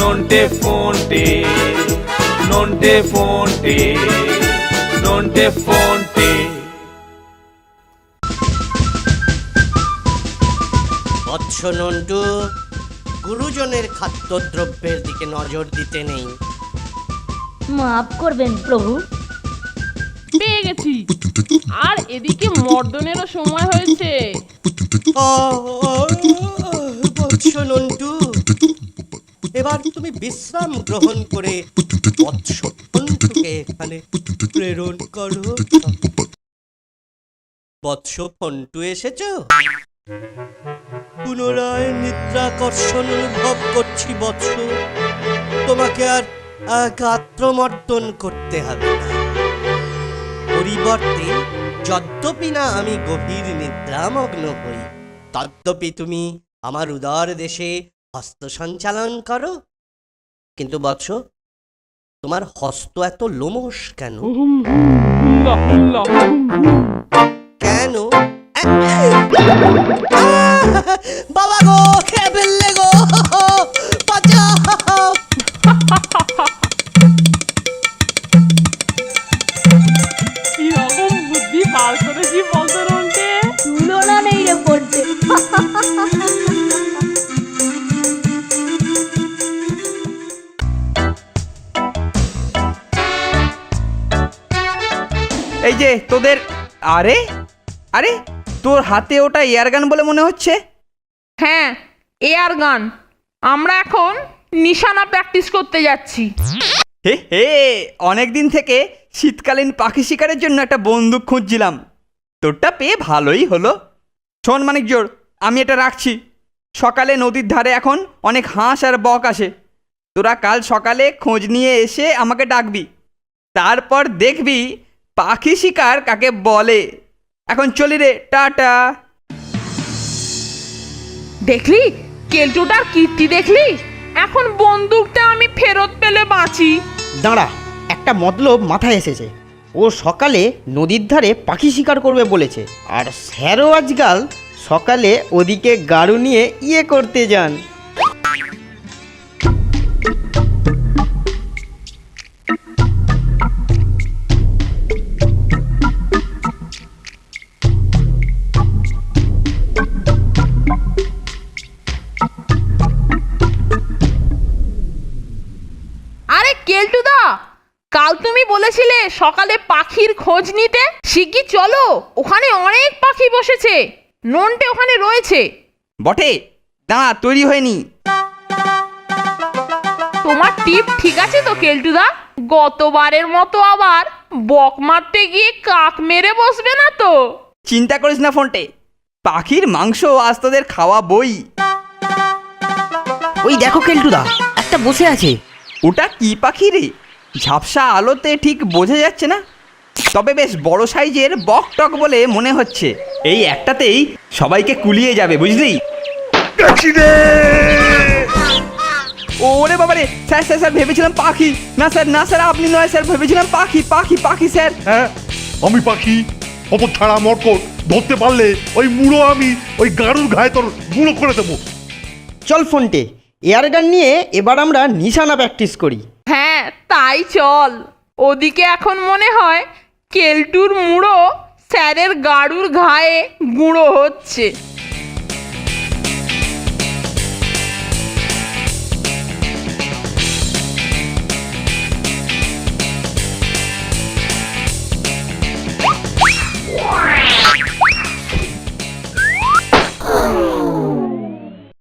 নন্টে ফন্টে, নন্টে ফন্টে, নন্টে ফন্টে। বৎস নন্টু, গুরুজনের খাদ্যদ্রব্যের দিকে নজর দিতে নেই। মাফ করবেন প্রভু। পেয়ে গেছি, আর এদিকে মর্দনেরও সময় হয়েছে। বৎস নন্টু, এবার তুমি বিশ্রাম গ্রহণ করে বৎস ফন্টুকে এখানে প্রেরণ করো। বৎস ফন্টু এসেছো? পুনরায় নিদ্রাকর্ষণ অনুভব করছি বৎস। তোমাকে আর গাত্রমর্দন করতে হবে না। পরিবর্তে যদ্যপি না আমি গভীর নিদ্রামগ্ন হই, তদ্যপি তুমি আমার উদর দেশে হস্ত সঞ্চালন করো। কিন্তু বৎস, তোমার হস্ত এত লোমশ কেন? কেন? বাবা গো, খেয়ে ফেললে গো, বাঁচাও! কিরকম বুদ্ধি বার করেছি বলতো নন্টে? তুলনা নেই রে পড়তে। এই যে তোদের, আরে আরে তোর হাতে ওটা এয়ারগান বলে মনে হচ্ছে। হ্যাঁ, এয়ার গান। আমরা এখন নিশানা প্র্যাকটিস করতে যাচ্ছি। হে হে, অনেকদিন থেকে শীতকালীন পাখি শিকারের জন্য একটা বন্দুক খুঁজছিলাম, তোরটা পেয়ে ভালোই হলো। শোন মানিকজোড়, আমি এটা রাখছি। সকালে নদীর ধারে এখন অনেক হাঁস আর বক আসে, তোরা কাল সকালে খোঁজ নিয়ে এসে আমাকে ডাকবি, তারপর দেখবি পাখি শিকার কাকে বলে। এখন চলি রে, টাটা। দেখলি কেলটুটার কীর্তি দেখলি? এখন বন্দুকটা আমি ফেরত পেলে বাঁচি। দাঁড়া, একটা মতলব মাথায় এসেছে। ও সকালে নদীর ধারে পাখি শিকার করবে বলেছে, আর স্যারও আজকাল সকালে ওদিকে গাড়ু নিয়ে করতে যান। আরে কেলটুদা, কাল তুমি বলেছিলে সকালে পাখির খোঁজ নিতে। শিগগির চলো, ওখানে অনেক পাখি বসেছে। নন্টে ওখানে রয়েছে। বটে, দাঁড়া, তৈরি হয়নি। তোমার টিপ ঠিক আছে তো কেলটুদা? গতবারের মতো আবার বক মারতে গিয়ে কাক মেরে বসবে না তো? চিন্তা করিস না ফোনটে, পাখির মাংস আজ তোদের খাওয়া বই। ওই দেখো কেলটুদা, একটা বসে আছে। ওটা কি পাখি রে? ঝাপসা আলোতে ঠিক বোঝা যাচ্ছে না, তবে বেশ বড় সাইজের বক টক বলে মনে হচ্ছে। এই একটাতেই সবাইকে কুলিয়ে যাবে, বুঝলি? ওরে বাবা রে, স্যার স্যার স্যার, ভেবেছিলাম পাখি। না স্যার, না স্যার, আপনি নয় স্যার, ভেবেছিলাম পাখি পাখি পাখি স্যার। হ্যাঁ, আমি পাখি। অত ছাড়া মরকট, ধরতে পারলে ওই মুড়ো আমি ওই গাড়ুর ঘায়ে তোর গুঁড়ো করে দেবো। চল ফোনটে, এয়ারগান নিয়ে এবার আমরা নিশানা প্র্যাকটিস করি। হ্যাঁ তাই চল। ওদিকে এখন মনে হয় কেলটুর মুড়ো স্যারের গাড়ুর ঘায়ে গুঁড়ো হচ্ছে।